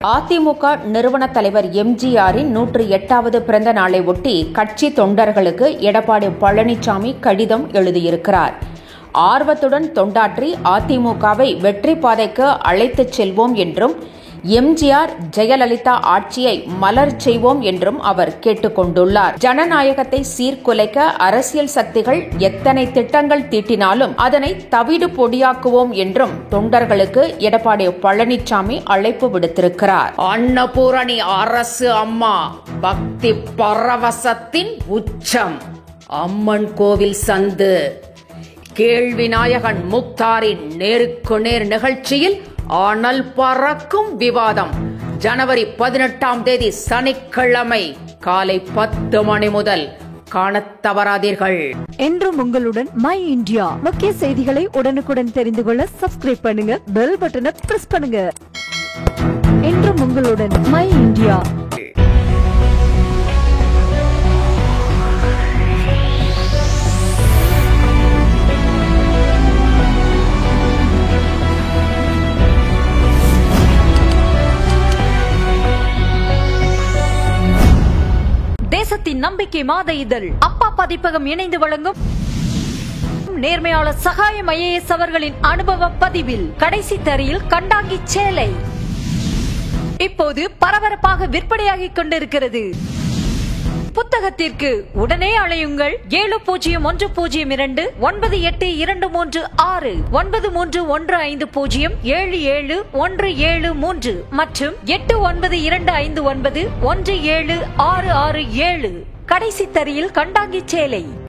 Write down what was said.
அதிமுக நிறுவன தலைவர் எம்ஜிஆரின் 108வது பிறந்த நாளை ஒட்டி கட்சி தொண்டர்களுக்கு எடப்பாடி பழனிசாமி கடிதம் எழுதியிருக்கிறார். ஆர்வத்துடன் தொண்டாற்றி அதிமுகவை வெற்றி பாதைக்கு அழைத்துச் செல்வோம் என்றும், எம்ஜிஆர் ஜெயலலிதா ஆட்சியை மலர் செய்வோம் என்றும் அவர் கேட்டுக் கொண்டுள்ளார். ஜனநாயகத்தை சீர்குலைக்க அரசியல் சக்திகள் எத்தனை திட்டங்கள் தீட்டினாலும் அதனை தவிடு பொடியாக்குவோம் என்றும் தொண்டர்களுக்கு எடப்பாடி பழனிசாமி அழைப்பு விடுத்திருக்கிறார். அன்னபூரணி அரசு அம்மா பக்தி பரவசத்தின் உச்சம். அம்மன் கோவில் சந்து கேள்வி நாயகன் முக்தாரின் நேருக்கு நேர் நிகழ்ச்சியில் அனல் பறக்கும் விவாதம். ஜனவரி 18ஆம் தேதி சனிக்கிழமை காலை 10 மணி முதல் காணத் தவறாதீர்கள். என்றும் உங்களுடன் மை இந்தியா. முக்கிய செய்திகளை உடனுக்குடன் தெரிந்து கொள்ள சப்ஸ்கிரைப் பண்ணுங்க, பெல் பட்டனை பிரஸ் பண்ணுங்க. என்றும் உங்களுடன் மை இந்தியா. தேசத்தின் நம்பிக்கை மாத இதழ் அப்பா பதிப்பகம் இணைந்து வழங்கும் நேர்மையாளர் சகாயம் ஐஏஎஸ் அவர்களின் அனுபவ பதிவில் கடைசி தரியில் கண்டாங்கி சேலை இப்போது பரபரப்பாக விற்பனையாகிக் கொண்டிருக்கிறது. புத்தகத்திற்கு உடனே அழையுங்கள் 701002 9823 9315077173 மற்றும் 8925917667. கடைசி தரியில் கண்டாங்கி சேலை.